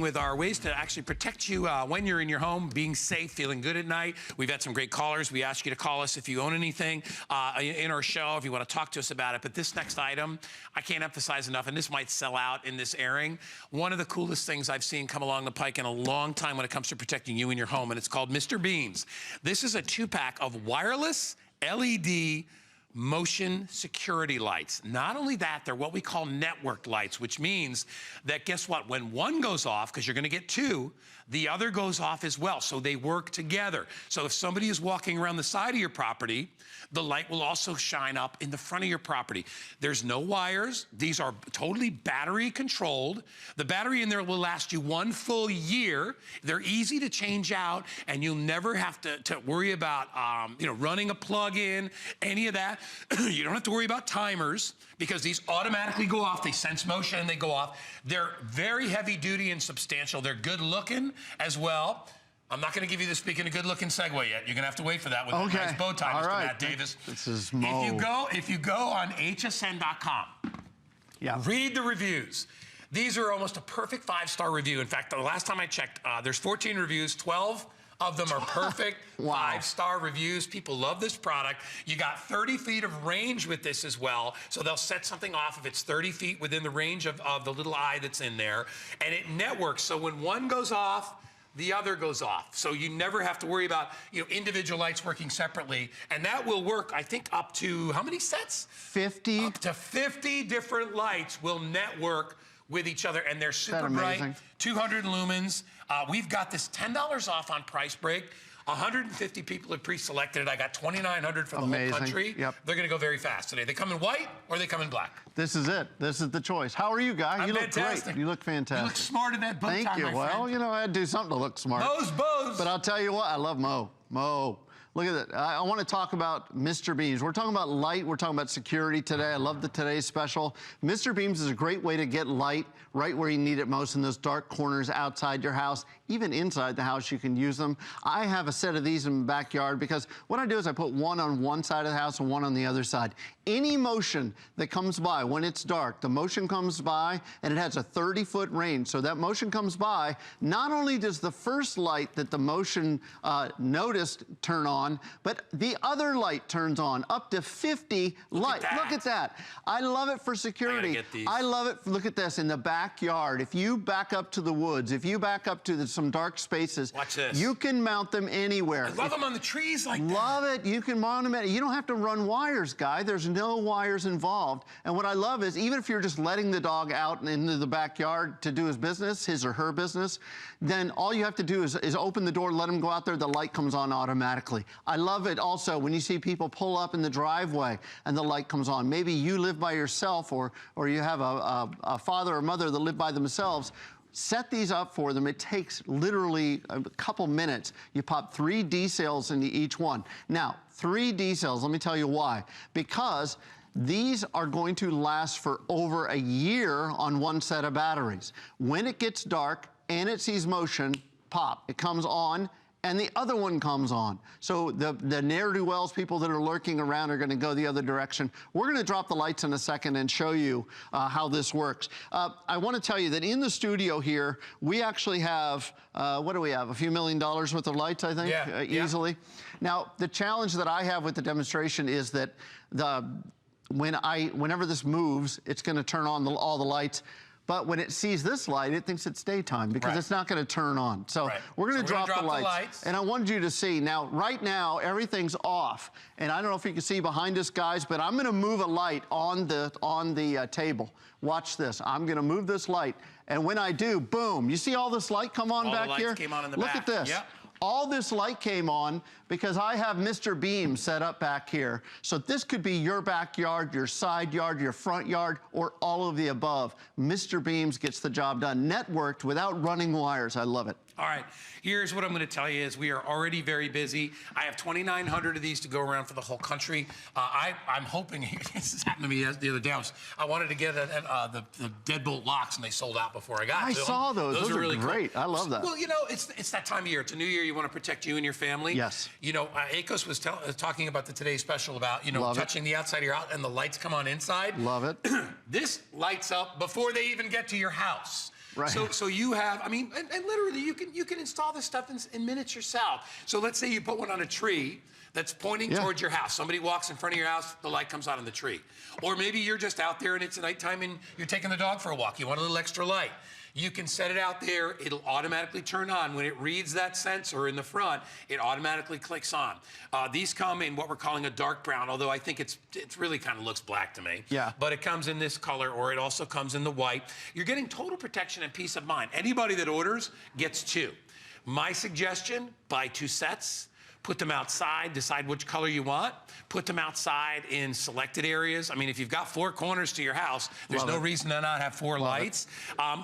with our ways to actually protect you when you're in your home, being safe, feeling good at night. We've had some great callers. We ask you to call us if you own anything in our show, if you want to talk to us about it. But this next item, I can't emphasize enough, and this might sell out in this airing. One of the coolest things I've seen come along the pike in a long time when it comes to protecting you and your home, and it's called Mr. Beams. This is a 2-pack of wireless LED motion security lights. Not only that, they're what we call networked lights, which means that guess what? When one goes off, because you're gonna get 2, the other goes off as well. So they work together. So if somebody is walking around the side of your property, the light will also shine up in the front of your property. There's no wires. These are totally battery controlled. The battery in there will last you 1 full year. They're easy to change out, and you'll never have to worry about running a plug in, any of that. You don't have to worry about timers because these automatically go off. They sense motion and they go off. They're very heavy duty and substantial. They're good looking as well. I'm not going to give you the speaking of good-looking segue yet. You're going to have to wait for that with a nice bow tie, Mr. Matt Davis. This is Mo. If you go on hsn.com, read the reviews. These are almost a perfect 5-star review. In fact, the last time I checked, there's 14 reviews, 12 of them are perfect 5-star reviews. People love this product. You got 30 feet of range with this as well. So they'll set something off if it's 30 feet within the range of the little eye that's in there. And it networks, so when one goes off, the other goes off. So you never have to worry about individual lights working separately. And that will work, I think, up to how many sets? 50. Up to 50 different lights will network with each other, and they're super bright, 200 lumens. We've got this $10 off on price break. 150 people have pre-selected it. I got 2,900 for the whole country. They're gonna go very fast today. They come in white or they come in black. This is it. This is the choice. How are you, guy? You look great. You look fantastic. You look smart in that bow tie, Thank you. Well, I had to do something to look smart. Mo's bows. But I'll tell you what, I love Mo. Mo. Look at that. I want to talk about Mr. Beams. We're talking about light. We're talking about security today. I love the today's special. Mr. Beams is a great way to get light right where you need it most, in those dark corners outside your house. Even inside the house, you can use them. I have a set of these in my backyard because what I do is I put one on one side of the house and one on the other side. Any motion that comes by when it's dark, the motion comes by and it has a 30-foot range. So that motion comes by, not only does the first light that the motion noticed turn on, but the other light turns on, up to 50 lights. Look at that. I love it for security. I love it. Look at this in the backyard. If you back up to the woods, if you back up to some dark spaces, watch this. You can mount them anywhere. I love them on the trees like that. Love it. You can mount them. You don't have to run wires, guy. There's no wires involved. And what I love is even if you're just letting the dog out into the backyard to do his business, his or her business, then all you have to do is open the door, let him go out there, the light comes on automatically. I love it also when you see people pull up in the driveway and the light comes on. Maybe you live by yourself or you have a father or mother that live by themselves. Set these up for them. It takes literally a couple minutes. You pop 3 D cells into each one. Now, 3 D cells, let me tell you why. Because these are going to last for over a year on one set of batteries. When it gets dark and it sees motion, pop, it comes on, and the other one comes on. So the ne'er-do-wells, people that are lurking around, are gonna go the other direction. We're gonna drop the lights in a second and show you how this works. I wanna tell you that in the studio here, we actually have, what do we have? A few $1 million worth of lights, I think, easily. Now, the challenge that I have with the demonstration is that whenever this moves, it's gonna turn on all the lights. But when it sees this light, it thinks it's daytime because it's not gonna turn on. So we're gonna drop the lights. And I wanted you to see, now, right now, everything's off. And I don't know if you can see behind us, guys, but I'm gonna move a light on the table. Watch this, I'm gonna move this light. And when I do, boom, you see all this light come on back here? All the lights came on in the back. Look at this. Yep. All this light came on because I have Mr. Beam set up back here. So this could be your backyard, your side yard, your front yard, or all of the above. Mr. Beams gets the job done, networked without running wires. I love it. All right, here's what I'm gonna tell you is we are already very busy. I have 2,900 of these to go around for the whole country. I'm hoping, this happened to me the other day, I wanted to get the deadbolt locks and they sold out before I got to them. I saw those. Those are really great. Cool. I love that. Well, it's that time of year. It's a new year. You want to protect you and your family. Yes. Akos was talking about the Today Special about, touching the outside of your house and the lights come on inside. Love it. This lights up before they even get to your house. Right. So you have, I mean, and literally you can install this stuff in minutes yourself. So let's say you put one on a tree that's pointing towards your house. Somebody walks in front of your house, the light comes on in the tree. Or maybe you're just out there and it's nighttime and you're taking the dog for a walk. You want a little extra light. You can set it out there. It'll automatically turn on. When it reads that sensor in the front, it automatically clicks on. These come in what we're calling a dark brown, although I think it's really kind of looks black to me. Yeah. But it comes in this color, or it also comes in the white. You're getting total protection and peace of mind. Anybody that orders gets 2. My suggestion, buy 2 sets. Put them outside, decide which color you want. Put them outside in selected areas. I mean, if you've got 4 corners to your house, there's no reason to not have 4 lights.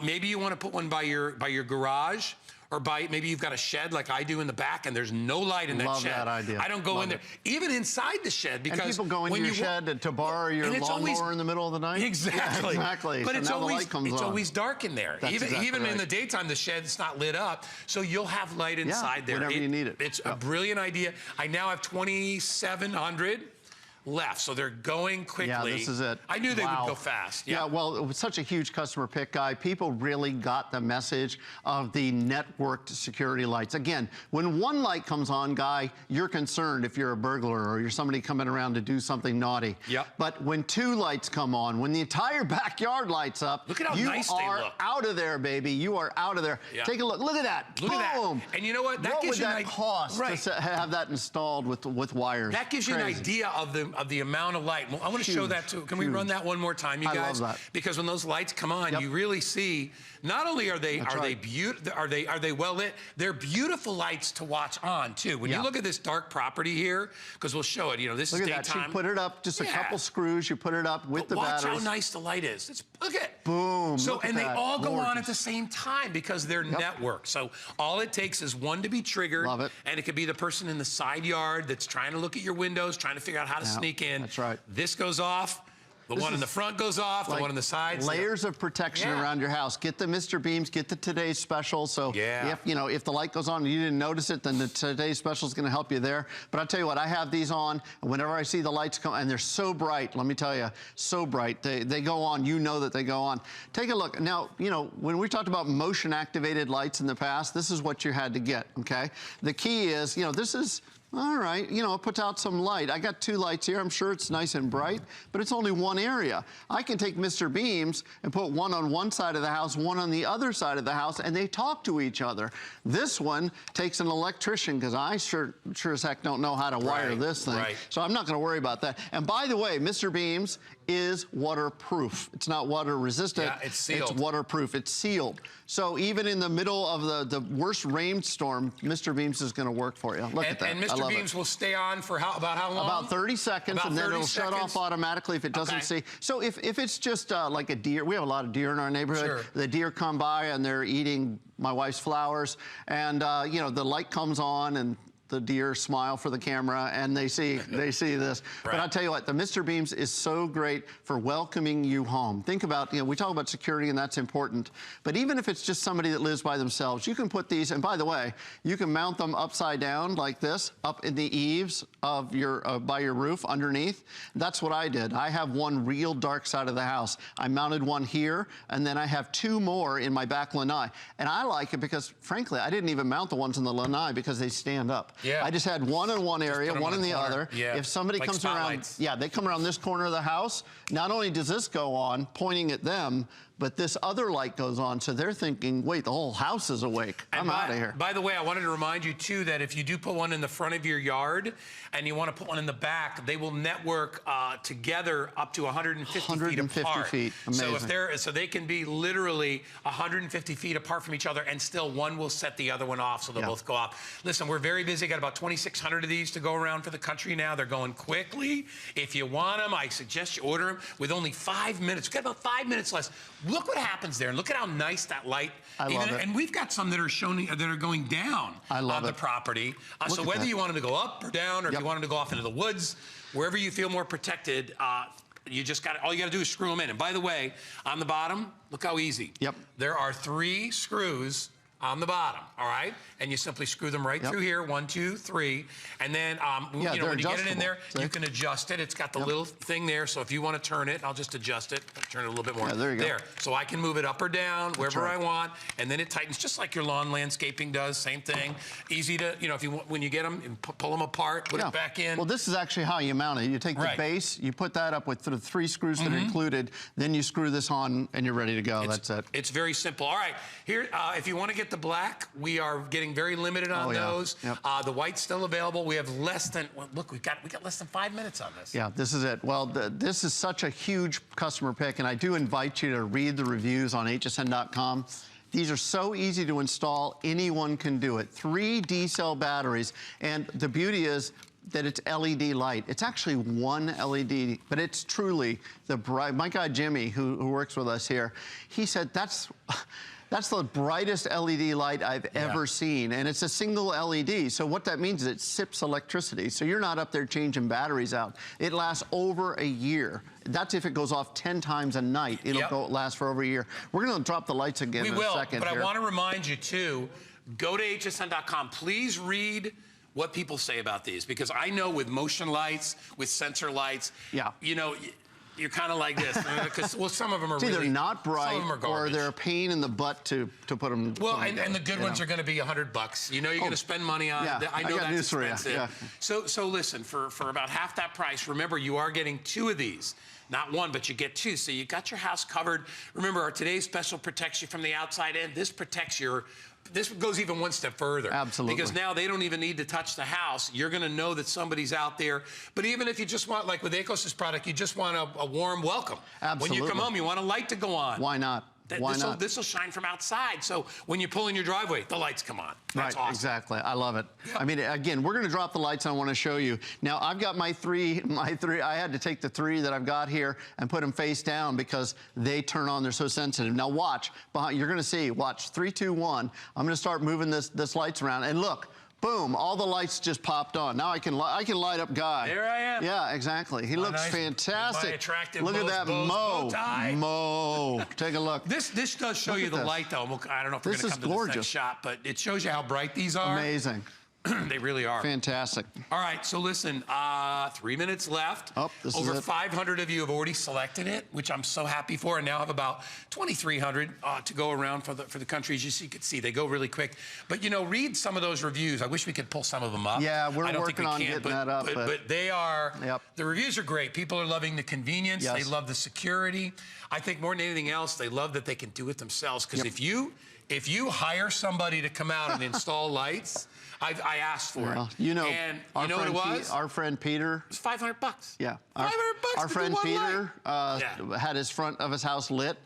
Maybe you want to put one by your garage, or maybe you've got a shed like I do in the back, and there's no light in that shed. Love that idea. I don't go in there, even inside the shed, because and people go into your shed to borrow your lawnmower in the middle of the night. Exactly. Yeah, exactly. But so it's always dark in there. That's even right. in the daytime, the shed's not lit up, so you'll have light inside there. Whenever you need it. It's a brilliant idea. I now have 2,700 left, so they're going quickly. Yeah, this is it. I knew they would go fast. Yeah, well, it was such a huge customer pick, Guy. People really got the message of the networked security lights. Again, when one light comes on, Guy, you're concerned if you're a burglar or you're somebody coming around to do something naughty. Yep. But when 2 lights come on, when the entire backyard lights up, look at how nice they look. You are out of there, baby. You are out of there. Yeah. Take a look. Look at that. Look Boom. at that. And you know what? That what gives would you that cost to have that installed with wires? That gives you an idea of the amount of light. Well, I want to show that too. Can we run that one more time, you guys? I love that. Because when those lights come on, you really see. Not only are they well lit, they're beautiful lights to watch on too. When you look at this dark property here, because we'll show it. You know, this is daytime. Look at that. She put it up, just a couple screws. You put it up with the batteries. Watch how nice the light is. Look at. Boom. So and they all go on at the same time because they're networked. So all it takes is one to be triggered. Love it. And it could be the person in the side yard that's trying to look at your windows, trying to figure out how to sneak in. That's right. This goes off. The one in the front goes off, the one on the sides. Layers of protection around your house. Get the Mr. Beams, get the Today's Special. So if the light goes on and you didn't notice it, then the Today's Special is going to help you there. But I'll tell you what, I have these on, and whenever I see the lights come, and they're so bright, let me tell you, so bright. They go on, you know that they go on. Take a look. Now, you know, when we talked about motion-activated lights in the past, this is what you had to get, okay? The key is, you know, this is... All right, you know, it puts out some light. I got 2 lights here. I'm sure it's nice and bright, but it's only one area. I can take Mr. Beams and put one on one side of the house, one on the other side of the house, and they talk to each other. This one takes an electrician, because I sure as heck don't know how to wire this thing. So I'm not going to worry about that. And by the way, Mr. Beams is waterproof. It's not water resistant. Yeah, it's sealed. It's waterproof. It's sealed. So even in the middle of the worst rainstorm, Mr. Beams is going to work for you. Look at that. And Mr. Beams will stay on for about how long? About 30 seconds, and then it'll shut off automatically if it doesn't see. So if it's just like a deer, we have a lot of deer in our neighborhood. The deer come by and they're eating my wife's flowers, and you know, the light comes on and the deer smile for the camera, and they see this. But I'll tell you what, the Mr. Beams is so great for welcoming you home. Think about, you know, we talk about security, and that's important. But even if it's just somebody that lives by themselves, you can put these, and by the way, you can mount them upside down like this, up in the eaves of your by your roof underneath. That's what I did. I have one real dark side of the house. I mounted one here, and then I have 2 more in my back lanai. And I like it because, frankly, I didn't even mount the ones in the lanai because they stand up. I just had one in one area, one in the other. If somebody comes around, they come around this corner of the house, not only does this go on, pointing at them, but this other light goes on, so they're thinking, wait, the whole house is awake. I'm out of here. By the way, I wanted to remind you, too, that if you do put one in the front of your yard and you want to put one in the back, they will network together up to 150 feet apart. Amazing. So they can be literally 150 feet apart from each other, and still one will set the other one off, so they'll both go off. Listen, we're very busy. Got about 2,600 of these to go around for the country now. They're going quickly. If you want them, I suggest you order them with only 5 minutes. We've got about 5 minutes left. Look what happens there, and look at how nice that light. I love it. And we've got some that are going down on the property. So whether you want them to go up or down, or if you want them to go off into the woods, wherever you feel more protected, you just got all you got to do is screw them in. And by the way, on the bottom, look how easy. There are 3 screws on the bottom, all right? And you simply screw them right through here, 1, 2, 3. And then, you know, when you get it in there, you can adjust it. It's got the little thing there, so if you want to turn it, I'll just adjust it, turn it a little bit more. Yeah, there you go. There, so I can move it up or down, wherever I want, and then it tightens just like your lawn landscaping does, same thing. Easy to, you know, if you when you get them, you pull them apart, put it back in. Well, this is actually how you mount it. You take the base, you put that up with the 3 screws that are included, then you screw this on, and you're ready to go. That's it. It's very simple. All right, here, if you want to get the black, we are getting very limited on those. The white's still available. We have less than, well, look, we got less than 5 minutes on this. Yeah, this is it. Well, this is such a huge customer pick, and I do invite you to read the reviews on hsn.com. These are so easy to install. Anyone can do it. 3 D-cell batteries, and the beauty is that it's LED light. It's actually 1 LED, but it's truly the bright. My guy Jimmy, who works with us here, he said that's the brightest LED light I've ever seen, and it's a single LED. So what that means is it sips electricity. So you're not up there changing batteries out. It lasts over a year. That's if it goes off 10 times a night. It'll last for over a year. We're going to drop the lights again in a second. But I want to remind you too, go to hsn.com. Please read what people say about these, because I know with motion lights, with sensor lights, you know, you're kind of like this, because well, some of them are either really not bright, some of them are garbage, or they're a pain in the butt to put them. Well, and the good ones are going to be $100. You know, you're going to spend money on. I know that's expensive. So listen, for about half that price, remember you are getting 2 of these. Not 1, but you get 2. So you got your house covered. Remember, our today's special protects you from the outside in. This protects your. This goes even one step further. Absolutely. Because now they don't even need to touch the house. You're going to know that somebody's out there. But even if you just want, like with Akos' product, you just want a warm welcome. Absolutely. When you come home, you want a light to go on. Why not? Why not? This will shine from outside. So when you pull in your driveway, the lights come on. That's awesome. Exactly. I love it. I mean, again, we're going to drop the lights. I want to show you. Now, I've got my three. I had to take the 3 that I've got here and put them face down because they turn on. They're so sensitive. Now, watch. You're going to see. Watch. 3, 2, 1. I'm going to start moving this lights around. And look. Boom, all the lights just popped on. Now I can light up Guy. There I am. Yeah, exactly. He looks fantastic. Look at that Mo. Take a look. This does show you the light, though. I don't know if we're going to come to this next shot, but it shows you how bright these are. Amazing. They really are. Fantastic. All right, so listen, 3 minutes left. Over 500 of you have already selected it, which I'm so happy for, and now have about 2,300 to go around for the countries. As you can see, they go really quick. But, you know, read some of those reviews. I wish we could pull some of them up. Yeah, we're working on getting that up. But they are, the reviews are great. People are loving the convenience. They love the security. I think more than anything else, they love that they can do it themselves. Because if you hire somebody to come out and install lights, I asked for it. You know, and you know what it was? Our friend Peter. It was $500. Yeah. $500 Our friend Peter had his front of his house lit,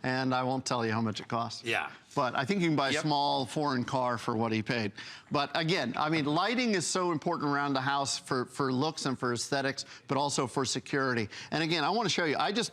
and I won't tell you how much it cost. Yeah. But I think you can buy a small foreign car for what he paid. But again, I mean, lighting is so important around the house for looks and for aesthetics, but also for security. And again, I want to show you. I just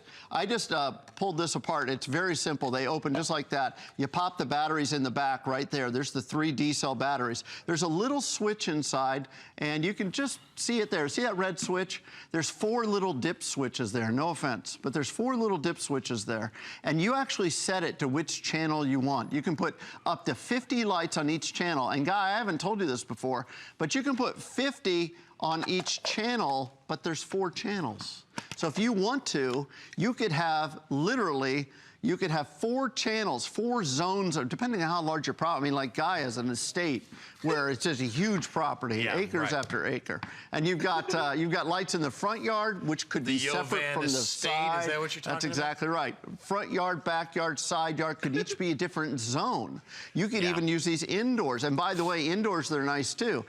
pulled this apart. It's very simple. They open just like that. You pop the batteries in the back right there. There's the 3 D-cell batteries. There's a little switch inside, and you can just see it there. See that red switch? There's 4 little dip switches there. No offense, but there's 4 little dip switches there. And you actually set it to which channel you want. You can put up to 50 lights on each channel. And Guy, I haven't told you this before, but you can put 50 on each channel, but there's 4 channels. So if you want to, you could have literally, you could have 4 channels, 4 zones, depending on how large your property. I mean, like Guy has an estate where it's just a huge property, acres after acre. And you've got lights in the front yard, which could be separate from the side. Is that what you're talking about? That's exactly right. Front yard, backyard, side yard could each be a different zone. You could even use these indoors. And by the way, indoors, they're nice too.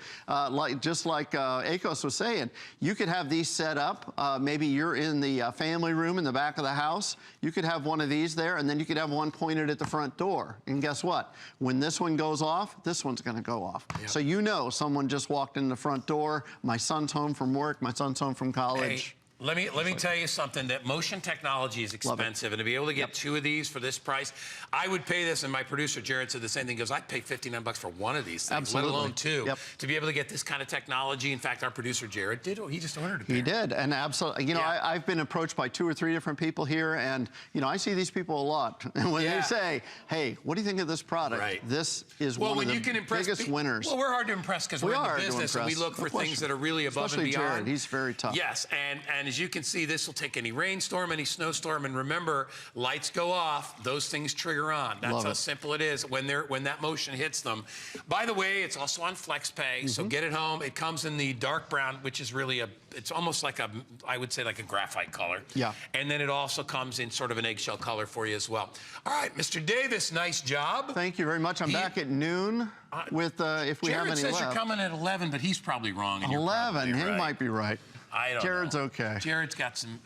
Just like Akos was saying, you could have these set up. Maybe you're in the family room in the back of the house. You could have one of these there, and then you could have one pointed at the front door. And guess what? When this one goes off, this one's going to go off. So you know someone just walked in the front door. My son's home from work. My son's home from college. Let me tell you something, that motion technology is expensive, and to be able to get 2 of these for this price, I would pay this, and my producer Jared said the same thing. He goes, I'd pay $59 for one of these things, Absolutely. let alone 2. Yep. To be able to get this kind of technology. In fact, our producer Jared did. He just ordered a pair. He did, and absolutely. You know, Yeah. I've been approached by 2 or 3 different people here, and you know, I see these people a lot. And when they say, "Hey, what do you think of this product?" Right. This is one of the biggest winners. Well, we're hard to impress because we're in the business and we look for things that are really above and beyond. Jared, he's very tough. Yes, and as you can see, this will take any rainstorm, any snowstorm, and remember, lights go off, those things trigger on. That's how simple it is when that motion hits them. By the way, it's also on FlexPay, so get it home. It comes in the dark brown, which is really it's almost like I would say like a graphite color. Yeah. And then it also comes in sort of an eggshell color for you as well. All right, Mr. Davis, nice job. Thank you very much. I'm back at noon with if we have any left. Jared says you're coming at 11, but he's probably wrong. And 11, you're he might be right. I don't Jared's know. okay. Jared's got some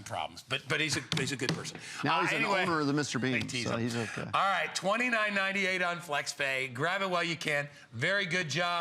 problems, but he's a good person. Now he's anyway, an owner of the Mr. Bean, so he's okay. All right, $29.98 on FlexPay. Grab it while you can. Very good job.